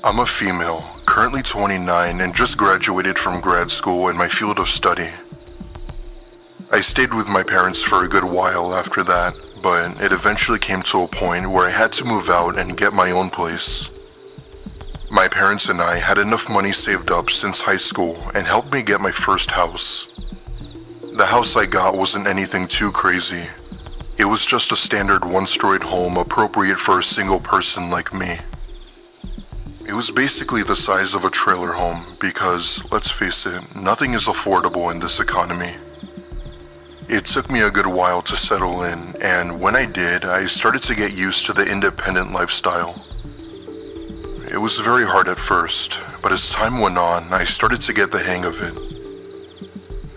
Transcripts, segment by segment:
I'm a female, currently 29 and just graduated from grad school in my field of study. I stayed with my parents for a good while after that, but it eventually came to a point where I had to move out and get my own place. My parents and I had enough money saved up since high school and helped me get my first house. The house I got wasn't anything too crazy. It was just a standard one-storied home appropriate for a single person like me. It was basically the size of a trailer home because, let's face it, nothing is affordable in this economy. It took me a good while to settle in, and when I did, I started to get used to the independent lifestyle. It was very hard at first, but as time went on, I started to get the hang of it.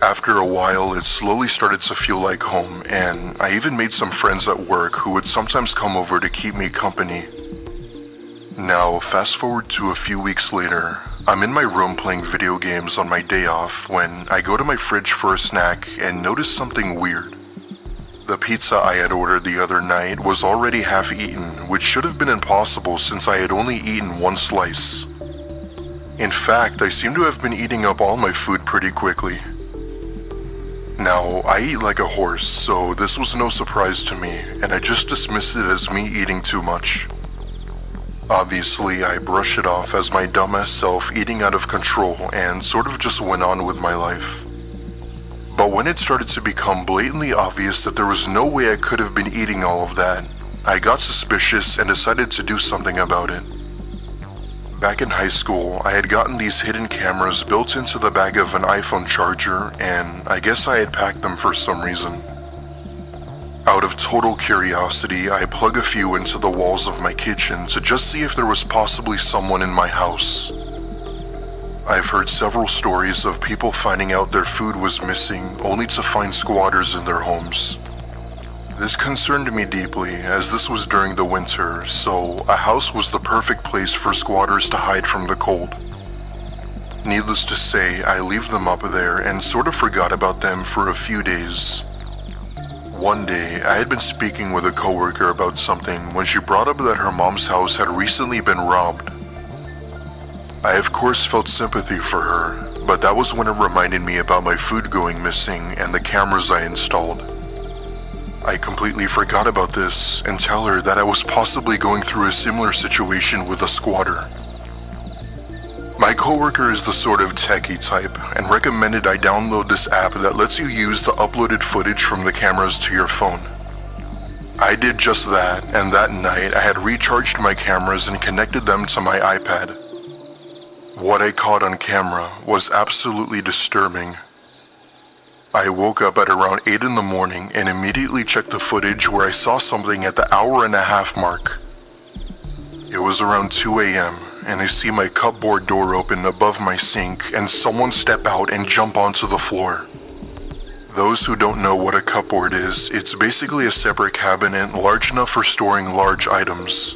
After a while, it slowly started to feel like home, and I even made some friends at work who would sometimes come over to keep me company. Now, fast forward to a few weeks later, I'm in my room playing video games on my day off when I go to my fridge for a snack and notice something weird. The pizza I had ordered the other night was already half eaten, which should have been impossible since I had only eaten one slice. In fact, I seem to have been eating up all my food pretty quickly. Now, I eat like a horse, so this was no surprise to me, and I just dismissed it as me eating too much. Obviously, I brushed it off as my dumbass self eating out of control and sort of just went on with my life. But when it started to become blatantly obvious that there was no way I could have been eating all of that, I got suspicious and decided to do something about it. Back in high school, I had gotten these hidden cameras built into the back of an iPhone charger, and I guess I had packed them for some reason. Out of total curiosity, I plug a few into the walls of my kitchen to just see if there was possibly someone in my house. I've heard several stories of people finding out their food was missing only to find squatters in their homes. This concerned me deeply as this was during the winter, so a house was the perfect place for squatters to hide from the cold. Needless to say, I leave them up there and sort of forgot about them for a few days. One day, I had been speaking with a coworker about something when she brought up that her mom's house had recently been robbed. I of course felt sympathy for her, but that was when it reminded me about my food going missing and the cameras I installed. I completely forgot about this and tell her that I was possibly going through a similar situation with a squatter. My coworker is the sort of techie type and recommended I download this app that lets you use the uploaded footage from the cameras to your phone. I did just that, and that night I had recharged my cameras and connected them to my iPad. What I caught on camera was absolutely disturbing. I woke up at around 8 in the morning and immediately checked the footage where I saw something at the hour-and-a-half mark. It was around 2 a.m. and I see my cupboard door open above my sink and someone step out and jump onto the floor. Those who don't know what a cupboard is, it's basically a separate cabinet large enough for storing large items.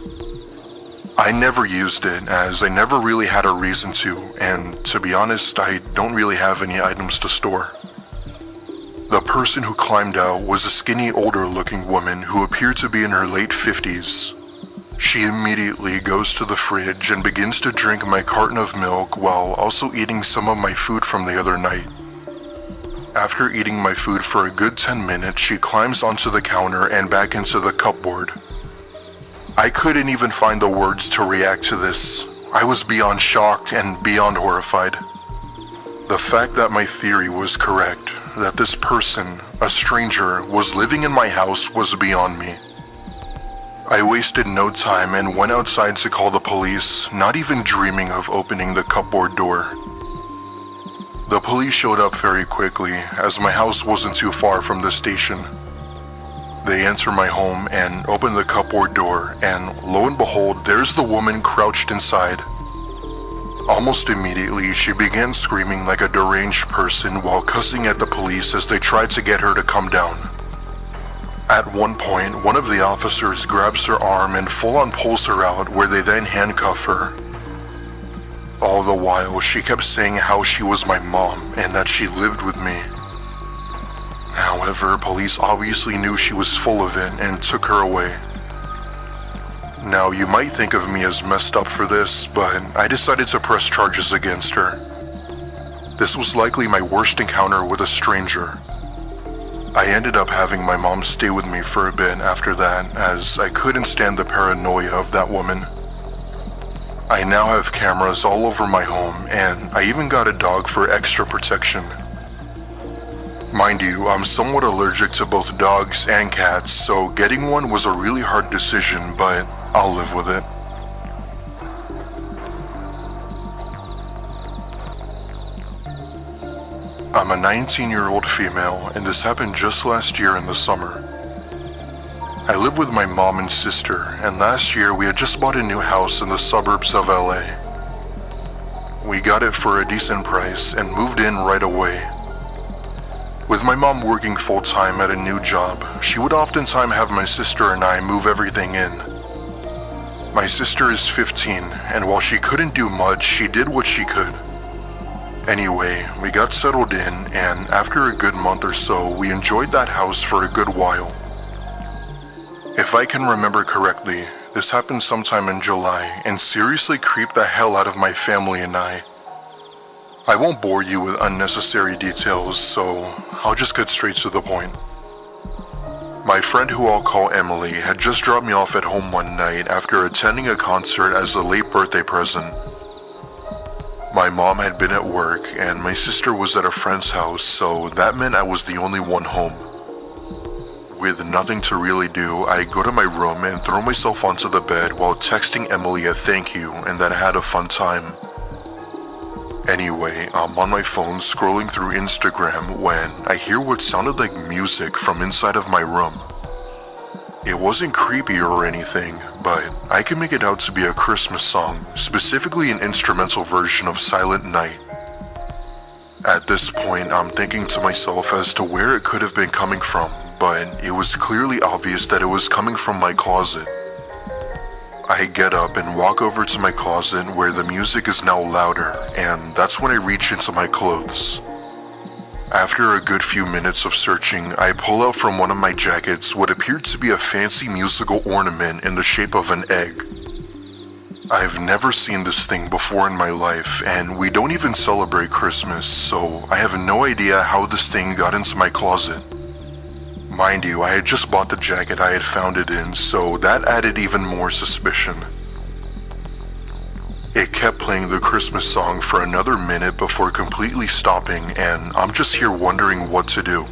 I never used it as I never really had a reason to, and to be honest, I don't really have any items to store. The person who climbed out was a skinny, older-looking woman who appeared to be in her late 50s. She immediately goes to the fridge and begins to drink my carton of milk while also eating some of my food from the other night. After eating my food for a good 10 minutes, she climbs onto the counter and back into the cupboard. I couldn't even find the words to react to this. I was beyond shocked and beyond horrified. The fact that my theory was correct, that this person, a stranger, was living in my house was beyond me. I wasted no time and went outside to call the police, not even dreaming of opening the cupboard door. The police showed up very quickly, as my house wasn't too far from the station. They enter my home and open the cupboard door, and lo and behold, there's the woman crouched inside. Almost immediately, she began screaming like a deranged person while cussing at the police as they tried to get her to come down. At one point, one of the officers grabs her arm and full-on pulls her out, where they then handcuff her. All the while, she kept saying how she was my mom and that she lived with me. However, police obviously knew she was full of it and took her away. Now, you might think of me as messed up for this, but I decided to press charges against her. This was likely my worst encounter with a stranger. I ended up having my mom stay with me for a bit after that, as I couldn't stand the paranoia of that woman. I now have cameras all over my home, and I even got a dog for extra protection. Mind you, I'm somewhat allergic to both dogs and cats, so getting one was a really hard decision, but I'll live with it. I'm a 19-year-old female, and this happened just last year in the summer. I live with my mom and sister, and last year we had just bought a new house in the suburbs of LA. We got it for a decent price and moved in right away. With my mom working full-time at a new job, she would oftentimes have my sister and I move everything in. My sister is 15, and while she couldn't do much, she did what she could. Anyway, we got settled in, and after a good month or so, we enjoyed that house for a good while. If I can remember correctly, this happened sometime in July and seriously creeped the hell out of my family and I. I won't bore you with unnecessary details, so I'll just get straight to the point. My friend, who I'll call Emily, had just dropped me off at home one night after attending a concert as a late birthday present. My mom had been at work and my sister was at a friend's house, so that meant I was the only one home. With nothing to really do, I go to my room and throw myself onto the bed while texting Emily a thank you and that I had a fun time. Anyway, I'm on my phone scrolling through Instagram when I hear what sounded like music from inside of my room. It wasn't creepy or anything, but I can make it out to be a Christmas song, specifically an instrumental version of Silent Night. At this point, I'm thinking to myself as to where it could have been coming from, but it was clearly obvious that it was coming from my closet. I get up and walk over to my closet where the music is now louder, and that's when I reach into my clothes. After a good few minutes of searching, I pull out from one of my jackets what appeared to be a fancy musical ornament in the shape of an egg. I've never seen this thing before in my life, and we don't even celebrate Christmas, so I have no idea how this thing got into my closet. Mind you, I had just bought the jacket I had found it in, so that added even more suspicion. It kept playing the Christmas song for another minute before completely stopping, and I'm just here wondering what to do.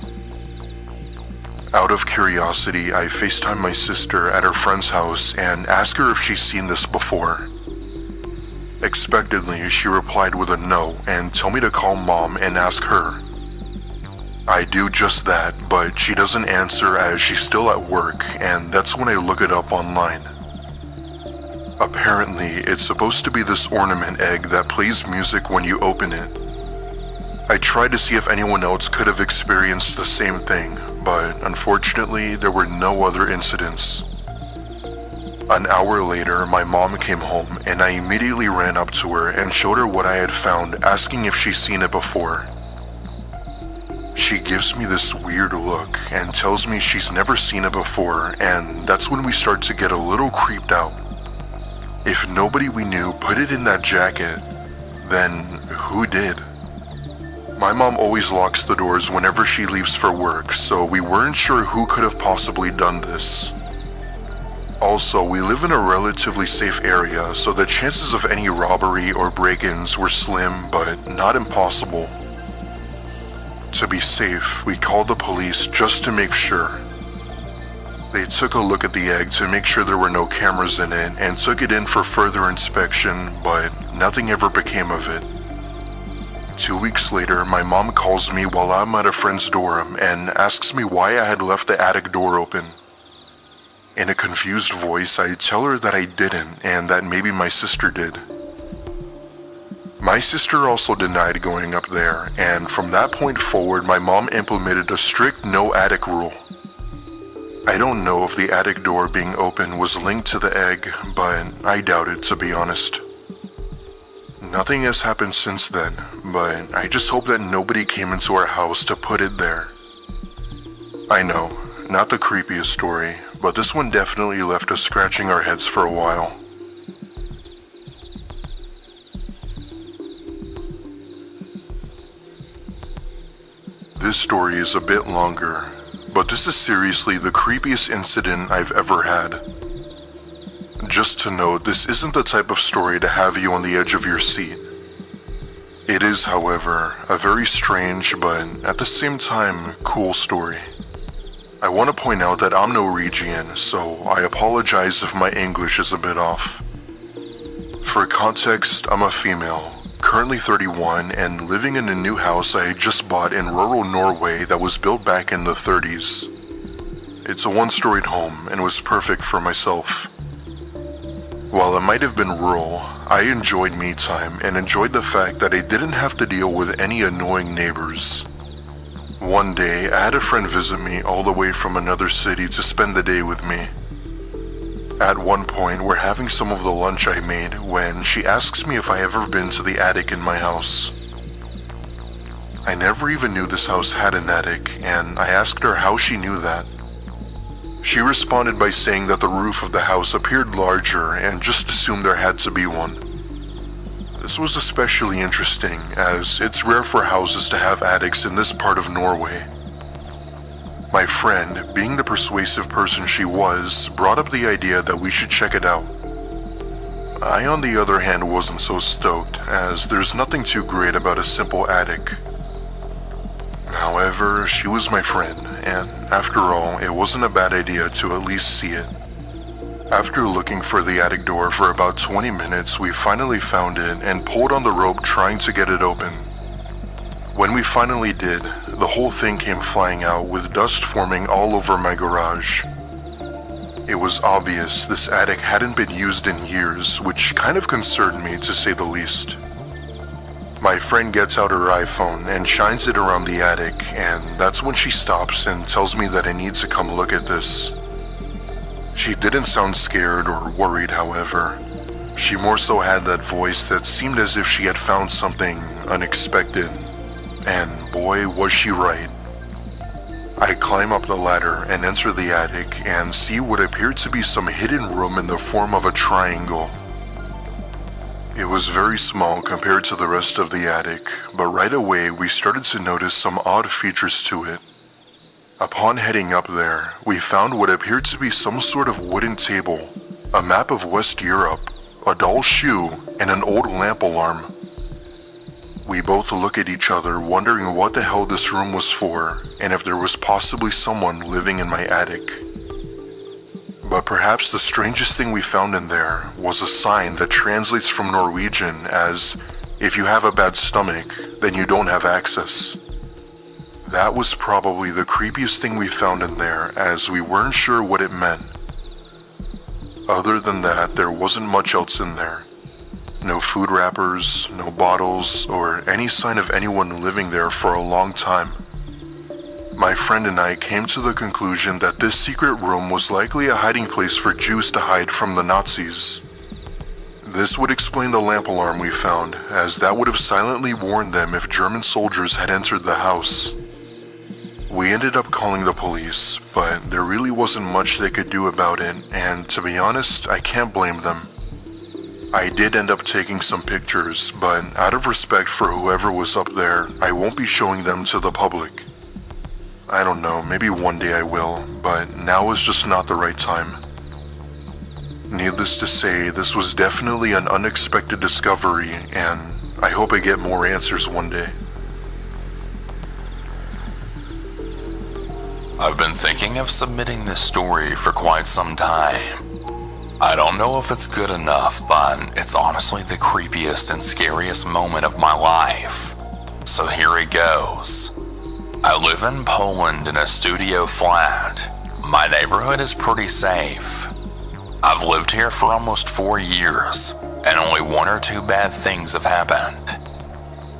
Out of curiosity, I FaceTime my sister at her friend's house and ask her if she's seen this before. Expectedly, she replied with a no and told me to call mom and ask her. I do just that, but she doesn't answer as she's still at work, and that's when I look it up online. Apparently, it's supposed to be this ornament egg that plays music when you open it. I tried to see if anyone else could have experienced the same thing, but unfortunately, there were no other incidents. An hour later, my mom came home, and I immediately ran up to her and showed her what I had found, asking if she's seen it before. She gives me this weird look and tells me she's never seen it before, and that's when we start to get a little creeped out. If nobody we knew put it in that jacket, then who did? My mom always locks the doors whenever she leaves for work, so we weren't sure who could have possibly done this. Also, we live in a relatively safe area, so the chances of any robbery or break-ins were slim, but not impossible. To be safe, we called the police just to make sure. They took a look at the egg to make sure there were no cameras in it and took it in for further inspection, but nothing ever became of it. 2 weeks later, my mom calls me while I'm at a friend's dorm and asks me why I had left the attic door open. In a confused voice, I tell her that I didn't and that maybe my sister did. My sister also denied going up there, and from that point forward, my mom implemented a strict no attic rule. I don't know if the attic door being open was linked to the egg, but I doubt it, to be honest. Nothing has happened since then, but I just hope that nobody came into our house to put it there. I know, not the creepiest story, but this one definitely left us scratching our heads for a while. This story is a bit longer, but this is seriously the creepiest incident I've ever had. Just to note, this isn't the type of story to have you on the edge of your seat. It is, however, a very strange but at the same time cool story. I want to point out that I'm Norwegian, so I apologize if my English is a bit off. For context, I'm a female, currently 31 and living in a new house I had just bought in rural Norway that was built back in the 30s. It's a one-storied home and was perfect for myself. While it might have been rural, I enjoyed me time and enjoyed the fact that I didn't have to deal with any annoying neighbors. One day, I had a friend visit me all the way from another city to spend the day with me. At one point, we're having some of the lunch I made when she asks me if I ever been to the attic in my house. I never even knew this house had an attic, and I asked her how she knew that. She responded by saying that the roof of the house appeared larger and just assumed there had to be one. This was especially interesting as it's rare for houses to have attics in this part of Norway. My friend, being the persuasive person she was, brought up the idea that we should check it out. I, on the other hand, wasn't so stoked, as there's nothing too great about a simple attic. However, she was my friend, and after all, it wasn't a bad idea to at least see it. After looking for the attic door for about 20 minutes, we finally found it and pulled on the rope trying to get it open. When we finally did, the whole thing came flying out with dust forming all over my garage. It was obvious this attic hadn't been used in years, which kind of concerned me to say the least. My friend gets out her iPhone and shines it around the attic, and that's when she stops and tells me that I need to come look at this. She didn't sound scared or worried, however. She more so had that voice that seemed as if she had found something unexpected. And boy, was she right. I climb up the ladder and enter the attic and see what appeared to be some hidden room in the form of a triangle. It was very small compared to the rest of the attic, but right away we started to notice some odd features to it. Upon heading up there, we found what appeared to be some sort of wooden table, a map of West Europe, a doll shoe, and an old lamp alarm. We both look at each other, wondering what the hell this room was for, and if there was possibly someone living in my attic. But perhaps the strangest thing we found in there was a sign that translates from Norwegian as, "If you have a bad stomach, then you don't have access." That was probably the creepiest thing we found in there, as we weren't sure what it meant. Other than that, there wasn't much else in there. No food wrappers, no bottles, or any sign of anyone living there for a long time. My friend and I came to the conclusion that this secret room was likely a hiding place for Jews to hide from the Nazis. This would explain the lamp alarm we found, as that would have silently warned them if German soldiers had entered the house. We ended up calling the police, but there really wasn't much they could do about it, and to be honest, I can't blame them. I did end up taking some pictures, but out of respect for whoever was up there, I won't be showing them to the public. I don't know, maybe one day I will, but now is just not the right time. Needless to say, this was definitely an unexpected discovery, and I hope I get more answers one day. I've been thinking of submitting this story for quite some time. I don't know if it's good enough, but it's honestly the creepiest and scariest moment of my life. So here it goes. I live in Poland in a studio flat. My neighborhood is pretty safe. I've lived here for almost 4 years, and only 1 or 2 bad things have happened.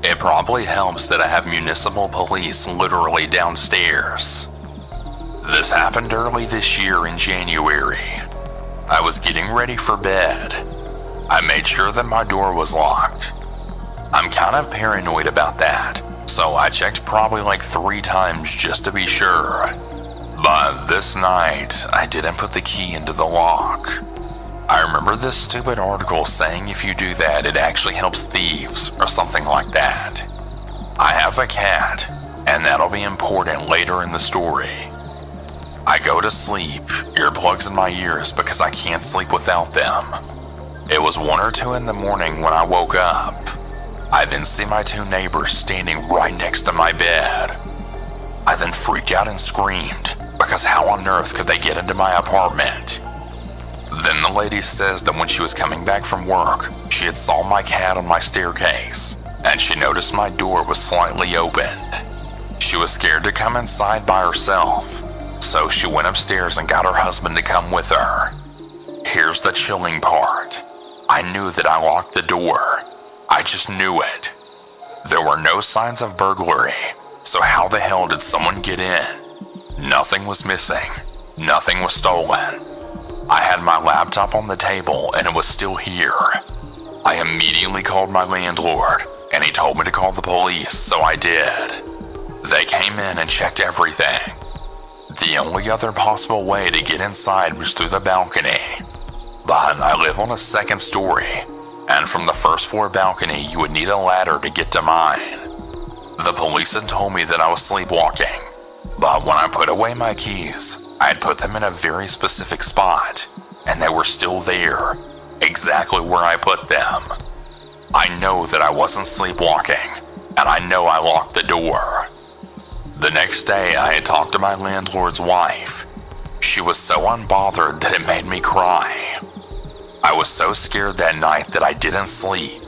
It probably helps that I have municipal police literally downstairs. This happened early this year in January. I was getting ready for bed. I made sure that my door was locked. I'm kind of paranoid about that, so I checked probably like 3 times just to be sure. But this night, I didn't put the key into the lock. I remember this stupid article saying if you do that, it actually helps thieves or something like that. I have a cat, and that'll be important later in the story. I go to sleep, earplugs in my ears because I can't sleep without them. It was 1 or 2 in the morning when I woke up. I then see my 2 neighbors standing right next to my bed. I then freaked out and screamed because how on earth could they get into my apartment? Then the lady says that when she was coming back from work, she had saw my cat on my staircase, and she noticed my door was slightly opened. She was scared to come inside by herself, so she went upstairs and got her husband to come with her. Here's the chilling part. I knew that I locked the door. I just knew it. There were no signs of burglary, so how the hell did someone get in? Nothing was missing. Nothing was stolen. I had my laptop on the table and it was still here. I immediately called my landlord and he told me to call the police, so I did. They came in and checked everything. The only other possible way to get inside was through the balcony. But I live on a 2nd story, and from the 1st floor balcony you would need a ladder to get to mine. The police had told me that I was sleepwalking, but when I put away my keys, I had put them in a very specific spot, and they were still there, exactly where I put them. I know that I wasn't sleepwalking, and I know I locked the door. The next day, I had talked to my landlord's wife. She was so unbothered that it made me cry. I was so scared that night that I didn't sleep,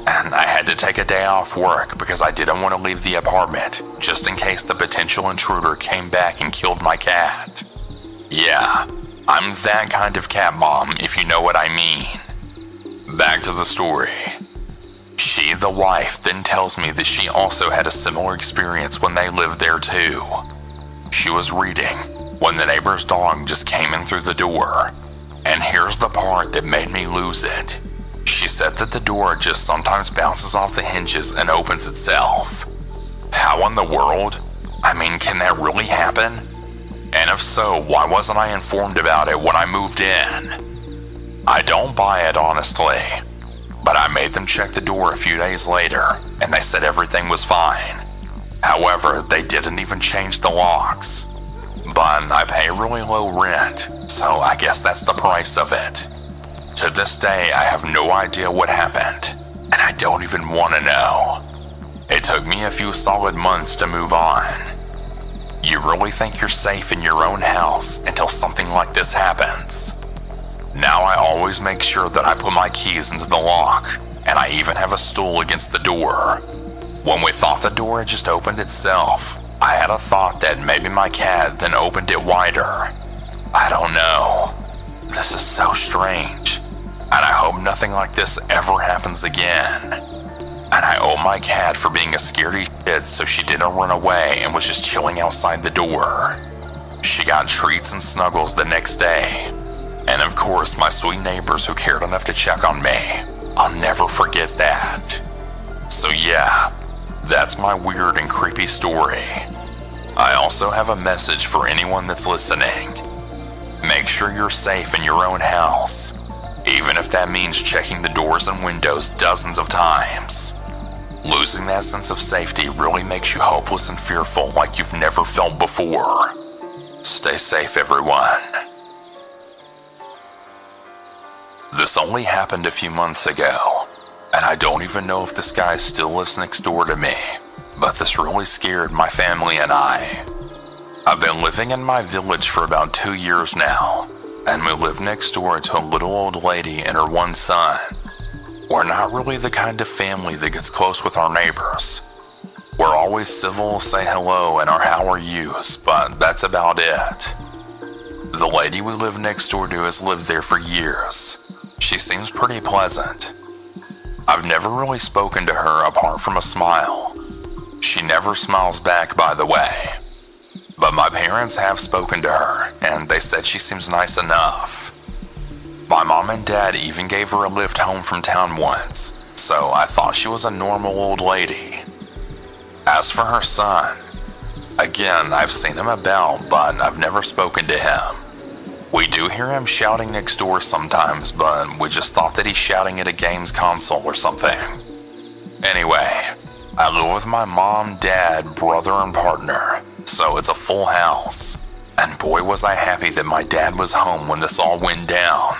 and I had to take a day off work because I didn't want to leave the apartment, just in case the potential intruder came back and killed my cat. Yeah, I'm that kind of cat mom, if you know what I mean. Back to the story. She, the wife, then tells me that she also had a similar experience when they lived there too. She was reading when the neighbor's dog just came in through the door. And here's the part that made me lose it. She said that the door just sometimes bounces off the hinges and opens itself. How in the world? I mean, can that really happen? And if so, why wasn't I informed about it when I moved in? I don't buy it, honestly. But I made them check the door a few days later, and they said everything was fine. However, they didn't even change the locks. But I pay really low rent, so I guess that's the price of it. To this day, I have no idea what happened, and I don't even want to know. It took me a few solid months to move on. You really think you're safe in your own house until something like this happens. Now I always make sure that I put my keys into the lock, and I even have a stool against the door. When we thought the door had just opened itself, I had a thought that maybe my cat then opened it wider. I don't know. This is so strange, and I hope nothing like this ever happens again. And I owe my cat for being a scaredy shit so she didn't run away and was just chilling outside the door. She got treats and snuggles the next day. And of course, my sweet neighbors who cared enough to check on me. I'll never forget that. So yeah, that's my weird and creepy story. I also have a message for anyone that's listening. Make sure you're safe in your own house, even if that means checking the doors and windows dozens of times. Losing that sense of safety really makes you hopeless and fearful like you've never felt before. Stay safe, everyone. This only happened a few months ago, and I don't even know if this guy still lives next door to me, but this really scared my family and I. I've been living in my village for about 2 years now, and we live next door to a little old lady and her one son. We're not really the kind of family that gets close with our neighbors. We're always civil, say hello, and our how are yous, but that's about it. The lady we live next door to has lived there for years. She seems pretty pleasant. I've never really spoken to her apart from a smile. She never smiles back, by the way. But my parents have spoken to her, and they said she seems nice enough. My mom and dad even gave her a lift home from town once, so I thought she was a normal old lady. As for her son, Again, I've seen him about, but I've never spoken to him. We do hear him shouting next door sometimes, but we just thought that he's shouting at a games console or something. Anyway, I live with my mom, dad, brother, and partner, so it's a full house. And boy was I happy that my dad was home when this all went down.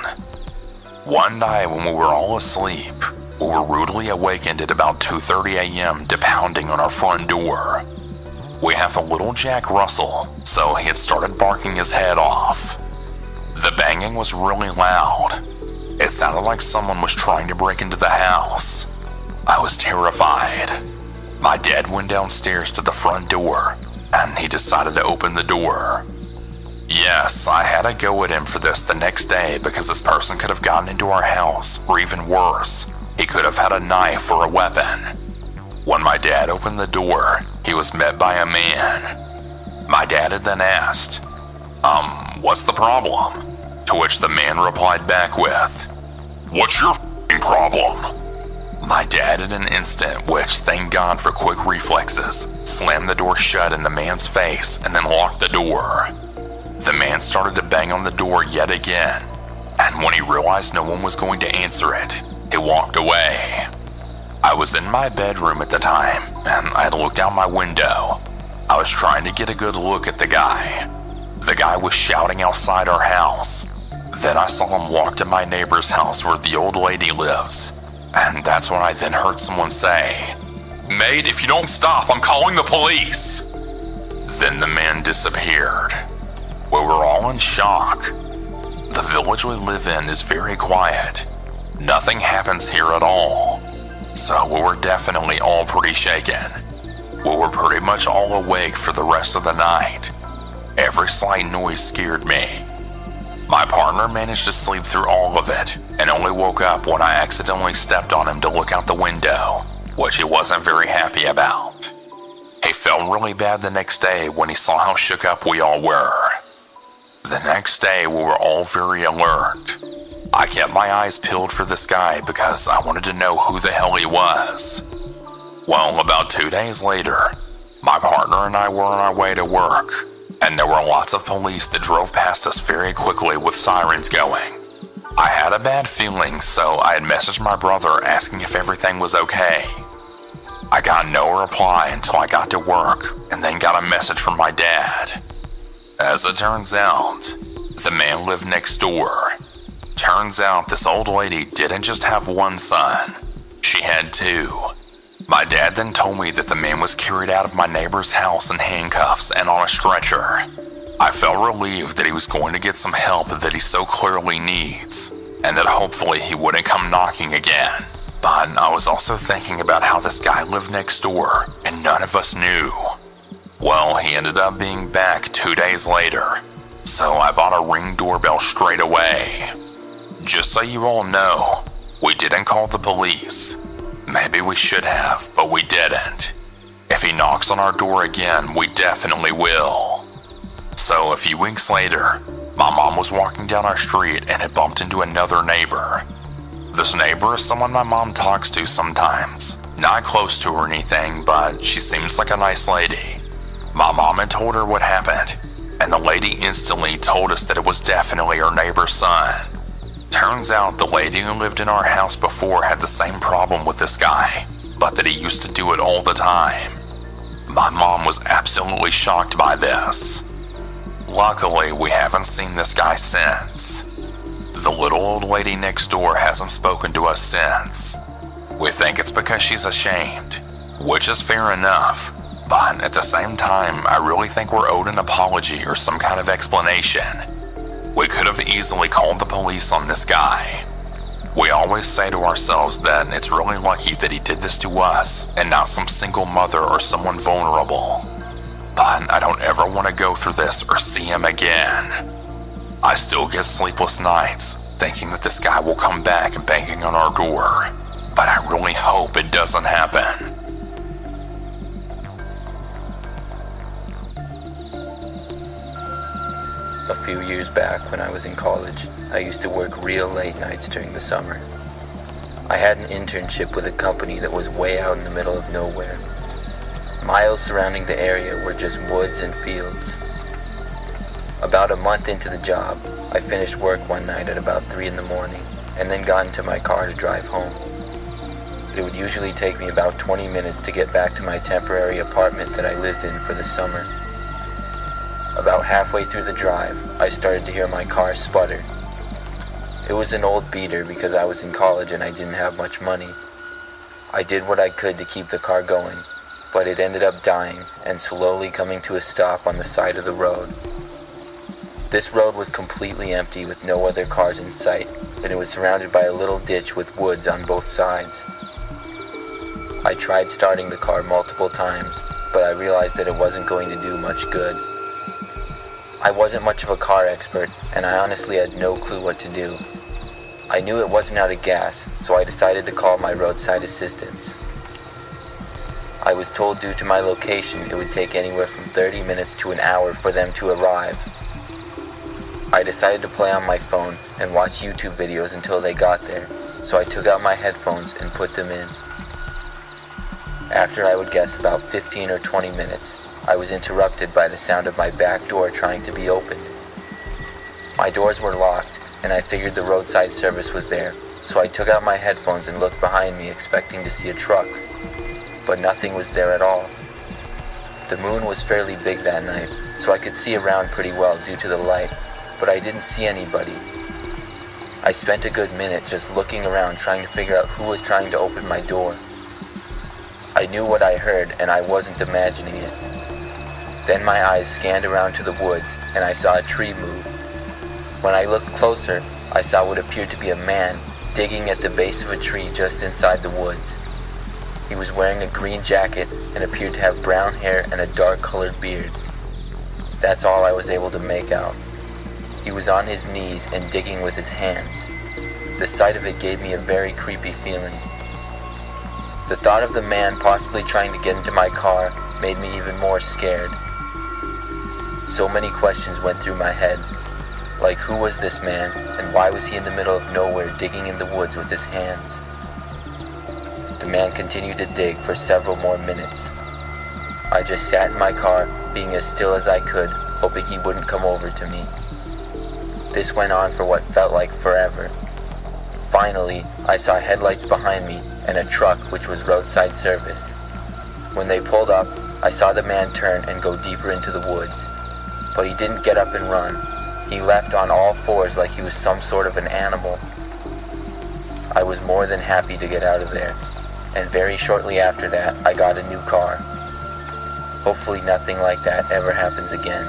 One night when we were all asleep, we were rudely awakened at about 2:30 a.m. to pounding on our front door. We have a little Jack Russell, so he had started barking his head off. The banging was really loud. It sounded like someone was trying to break into the house. I was terrified. My dad went downstairs to the front door, and he decided to open the door. Yes, I had a go at him for this the next day because this person could have gotten into our house, or even worse, he could have had a knife or a weapon. When my dad opened the door, he was met by a man. My dad had then asked, what's the problem? To which the man replied back with, "What's your f***ing problem?" My dad in an instant, which thank God for quick reflexes, slammed the door shut in the man's face and then locked the door. The man started to bang on the door yet again, and when he realized no one was going to answer it, he walked away. I was in my bedroom at the time, and I had looked out my window. I was trying to get a good look at the guy. The guy was shouting outside our house. Then I saw him walk to my neighbor's house where the old lady lives, and that's when I then heard someone say, "Mate, if you don't stop, I'm calling the police." Then the man disappeared. We were all in shock. The village we live in is very quiet. Nothing happens here at all. So we were definitely all pretty shaken. We were pretty much all awake for the rest of the night. Every slight noise scared me. My partner managed to sleep through all of it and only woke up when I accidentally stepped on him to look out the window, which he wasn't very happy about. He felt really bad the next day when he saw how shook up we all were. The next day we were all very alert. I kept my eyes peeled for this guy because I wanted to know who the hell he was. Well, about 2 days later, my partner and I were on our way to work, and there were lots of police that drove past us very quickly with sirens going. I had a bad feeling, so I had messaged my brother asking if everything was okay. I got no reply until I got to work, and then got a message from my dad. As it turns out, the man lived next door. Turns out this old lady didn't just have one son, she had two. My dad then told me that the man was carried out of my neighbor's house in handcuffs and on a stretcher. I felt relieved that he was going to get some help that he so clearly needs, and that hopefully he wouldn't come knocking again. But I was also thinking about how this guy lived next door and none of us knew. Well, he ended up being back 2 days later, so I bought a Ring doorbell straight away. Just so you all know, we didn't call the police. Maybe we should have, but we didn't. If he knocks on our door again, we definitely will. So a few weeks later, my mom was walking down our street and had bumped into another neighbor. This neighbor is someone my mom talks to sometimes. Not close to her or anything, but she seems like a nice lady. My mom had told her what happened, and the lady instantly told us that it was definitely her neighbor's son. Turns out the lady who lived in our house before had the same problem with this guy, but that he used to do it all the time. My mom was absolutely shocked by this. Luckily, we haven't seen this guy since. The little old lady next door hasn't spoken to us since. We think it's because she's ashamed, which is fair enough, but at the same time, I really think we're owed an apology or some kind of explanation. We could have easily called the police on this guy. We always say to ourselves that it's really lucky that he did this to us and not some single mother or someone vulnerable. But I don't ever want to go through this or see him again. I still get sleepless nights thinking that this guy will come back banging on our door, but I really hope it doesn't happen. A few years back when I was in college, I used to work real late nights during the summer. I had an internship with a company that was way out in the middle of nowhere. Miles surrounding the area were just woods and fields. About a month into the job, I finished work one night at about 3 in the morning and then got into my car to drive home. It would usually take me about 20 minutes to get back to my temporary apartment that I lived in for the summer. About halfway through the drive, I started to hear my car sputter. It was an old beater because I was in college and I didn't have much money. I did what I could to keep the car going, but it ended up dying and slowly coming to a stop on the side of the road. This road was completely empty with no other cars in sight, and it was surrounded by a little ditch with woods on both sides. I tried starting the car multiple times, but I realized that it wasn't going to do much good. I wasn't much of a car expert, and I honestly had no clue what to do. I knew it wasn't out of gas, so I decided to call my roadside assistance. I was told due to my location it would take anywhere from 30 minutes to an hour for them to arrive. I decided to play on my phone and watch YouTube videos until they got there, so I took out my headphones and put them in. After I would guess about 15 or 20 minutes, I was interrupted by the sound of my back door trying to be opened. My doors were locked, and I figured the roadside service was there, so I took out my headphones and looked behind me expecting to see a truck, but nothing was there at all. The moon was fairly big that night, so I could see around pretty well due to the light, but I didn't see anybody. I spent a good minute just looking around trying to figure out who was trying to open my door. I knew what I heard, and I wasn't imagining it. Then my eyes scanned around to the woods, and I saw a tree move. When I looked closer, I saw what appeared to be a man digging at the base of a tree just inside the woods. He was wearing a green jacket and appeared to have brown hair and a dark-colored beard. That's all I was able to make out. He was on his knees and digging with his hands. The sight of it gave me a very creepy feeling. The thought of the man possibly trying to get into my car made me even more scared. So many questions went through my head, like who was this man and why was he in the middle of nowhere digging in the woods with his hands? The man continued to dig for several more minutes. I just sat in my car, being as still as I could, hoping he wouldn't come over to me. This went on for what felt like forever. Finally, I saw headlights behind me and a truck which was roadside service. When they pulled up, I saw the man turn and go deeper into the woods. But he didn't get up and run. He left on all fours like he was some sort of an animal. I was more than happy to get out of there, and very shortly after that, I got a new car. Hopefully nothing like that ever happens again.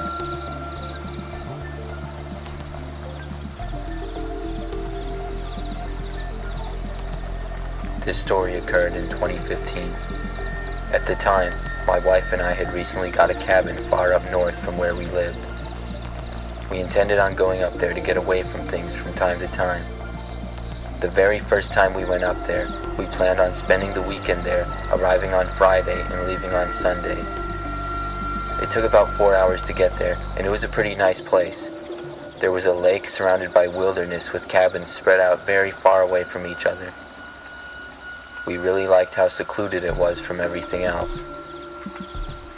This story occurred in 2015. At the time, my wife and I had recently got a cabin far up north from where we lived. We intended on going up there to get away from things from time to time. The very first time we went up there, we planned on spending the weekend there, arriving on Friday and leaving on Sunday. It took about 4 hours to get there, and it was a pretty nice place. There was a lake surrounded by wilderness with cabins spread out very far away from each other. We really liked how secluded it was from everything else.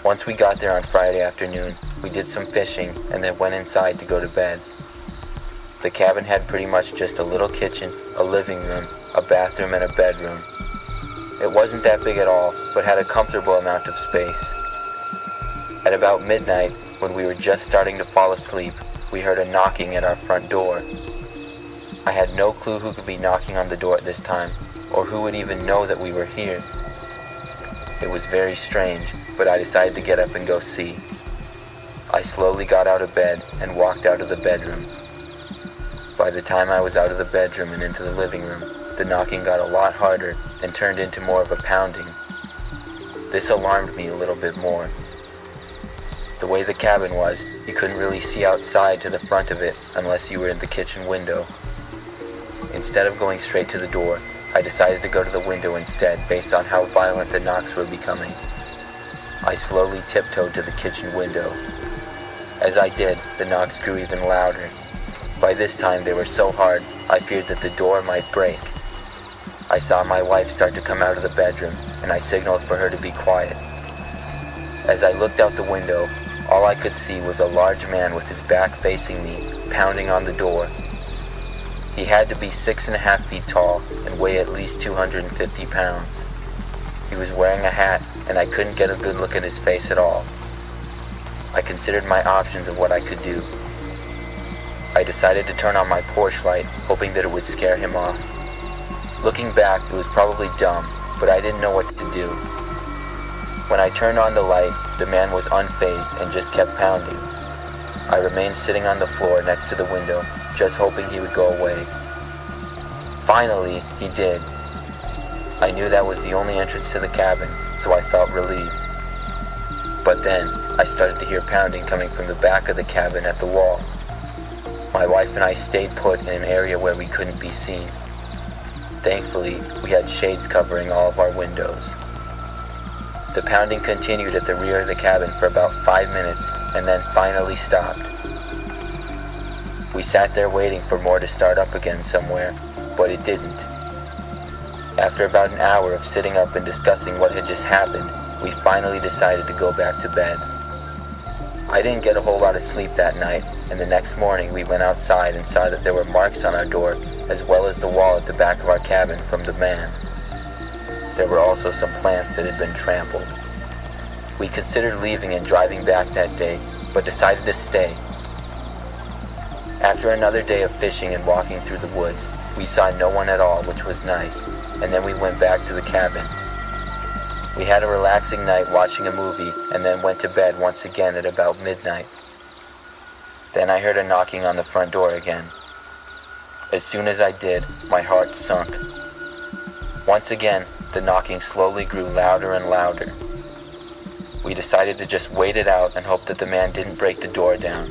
Once we got there on Friday afternoon, we did some fishing and then went inside to go to bed. The cabin had pretty much just a little kitchen, a living room, a bathroom, and a bedroom. It wasn't that big at all, but had a comfortable amount of space. At about midnight, when we were just starting to fall asleep, we heard a knocking at our front door. I had no clue who could be knocking on the door at this time, or who would even know that we were here. It was very strange, but I decided to get up and go see. I slowly got out of bed and walked out of the bedroom. By the time I was out of the bedroom and into the living room, the knocking got a lot harder and turned into more of a pounding. This alarmed me a little bit more. The way the cabin was, you couldn't really see outside to the front of it unless you were in the kitchen window. Instead of going straight to the door, I decided to go to the window instead based on how violent the knocks were becoming. I slowly tiptoed to the kitchen window. As I did, the knocks grew even louder. By this time they were so hard, I feared that the door might break. I saw my wife start to come out of the bedroom, and I signaled for her to be quiet. As I looked out the window, all I could see was a large man with his back facing me, pounding on the door. He had to be 6.5 feet tall and weigh at least 250 pounds. He was wearing a hat, and I couldn't get a good look at his face at all. I considered my options of what I could do. I decided to turn on my porch light, hoping that it would scare him off. Looking back, it was probably dumb, but I didn't know what to do. When I turned on the light, the man was unfazed and just kept pounding. I remained sitting on the floor next to the window, just hoping he would go away. Finally, he did. I knew that was the only entrance to the cabin, so I felt relieved. But then, I started to hear pounding coming from the back of the cabin at the wall. My wife and I stayed put in an area where we couldn't be seen. Thankfully, we had shades covering all of our windows. The pounding continued at the rear of the cabin for about 5 minutes and then finally stopped. We sat there waiting for more to start up again somewhere, but it didn't. After about an hour of sitting up and discussing what had just happened, we finally decided to go back to bed. I didn't get a whole lot of sleep that night, and the next morning we went outside and saw that there were marks on our door as well as the wall at the back of our cabin from the man. There were also some plants that had been trampled. We considered leaving and driving back that day, but decided to stay. After another day of fishing and walking through the woods, we saw no one at all, which was nice, and then we went back to the cabin. We had a relaxing night watching a movie and then went to bed once again at about midnight. Then I heard a knocking on the front door again. As soon as I did, my heart sunk. Once again, the knocking slowly grew louder and louder. We decided to just wait it out and hope that the man didn't break the door down.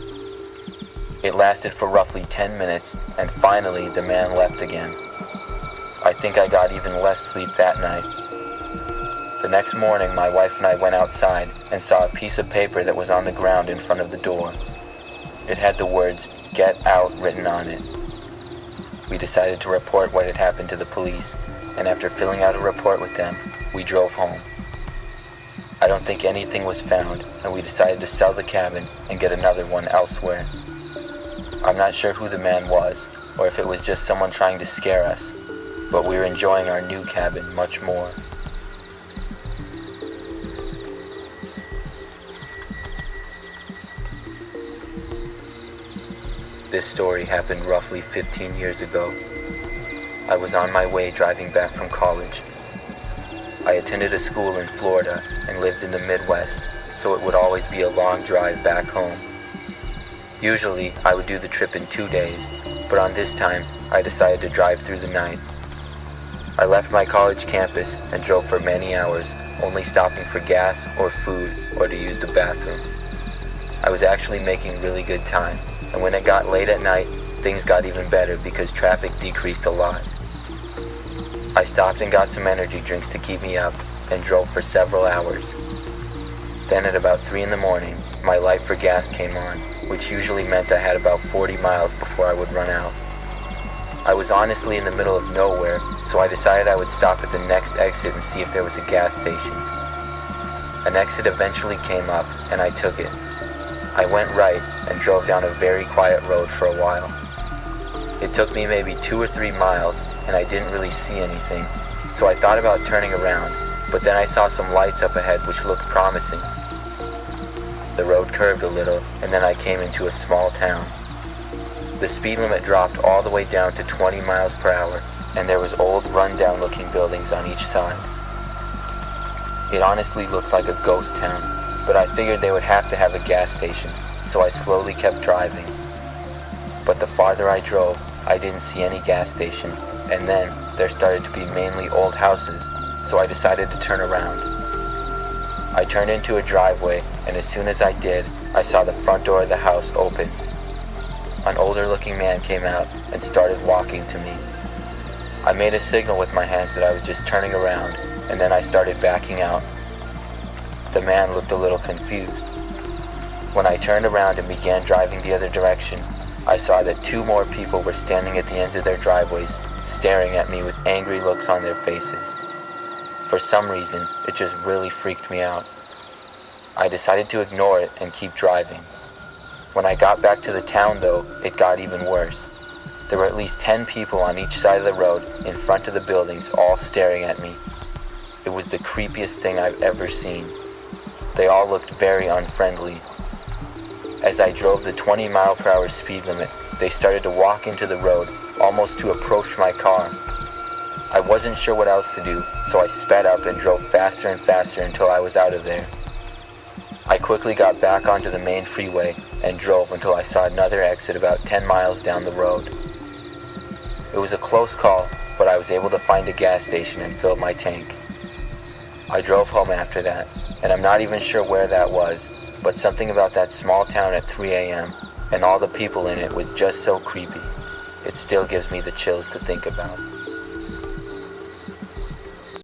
It lasted for roughly 10 minutes, and finally the man left again. I think I got even less sleep that night. The next morning, my wife and I went outside and saw a piece of paper that was on the ground in front of the door. It had the words, "Get out," written on it. We decided to report what had happened to the police, and after filling out a report with them, we drove home. I don't think anything was found, and we decided to sell the cabin and get another one elsewhere. I'm not sure who the man was, or if it was just someone trying to scare us, but we were enjoying our new cabin much more. This story happened roughly 15 years ago. I was on my way driving back from college. I attended a school in Florida and lived in the Midwest, so it would always be a long drive back home. Usually, I would do the trip in 2 days, but on this time, I decided to drive through the night. I left my college campus and drove for many hours, only stopping for gas or food or to use the bathroom. I was actually making really good time, and when it got late at night, things got even better because traffic decreased a lot. I stopped and got some energy drinks to keep me up and drove for several hours. Then at about 3 in the morning, my light for gas came on, which usually meant I had about 40 miles before I would run out. I was honestly in the middle of nowhere, so I decided I would stop at the next exit and see if there was a gas station. An exit eventually came up, and I took it. I went right and drove down a very quiet road for a while. It took me maybe 2 or 3 miles, and I didn't really see anything, so I thought about turning around, but then I saw some lights up ahead which looked promising. The road curved a little, and then I came into a small town. The speed limit dropped all the way down to 20 miles per hour, and there was old, run-down looking buildings on each side. It honestly looked like a ghost town, but I figured they would have to have a gas station, so I slowly kept driving. But the farther I drove, I didn't see any gas station, and then there started to be mainly old houses, so I decided to turn around. I turned into a driveway, and as soon as I did, I saw the front door of the house open. An older looking man came out and started walking to me. I made a signal with my hands that I was just turning around, and then I started backing out. The man looked a little confused. When I turned around and began driving the other direction, I saw that 2 more people were standing at the ends of their driveways, staring at me with angry looks on their faces. For some reason, it just really freaked me out. I decided to ignore it and keep driving. When I got back to the town though, it got even worse. There were at least 10 people on each side of the road in front of the buildings all staring at me. It was the creepiest thing I've ever seen. They all looked very unfriendly. As I drove the 20-mile-per-hour speed limit, they started to walk into the road, almost to approach my car. I wasn't sure what else to do, so I sped up and drove faster and faster until I was out of there. I quickly got back onto the main freeway and drove until I saw another exit about 10 miles down the road. It was a close call, but I was able to find a gas station and fill my tank. I drove home after that, and I'm not even sure where that was, but something about that small town at 3 a.m. and all the people in it was just so creepy. It still gives me the chills to think about.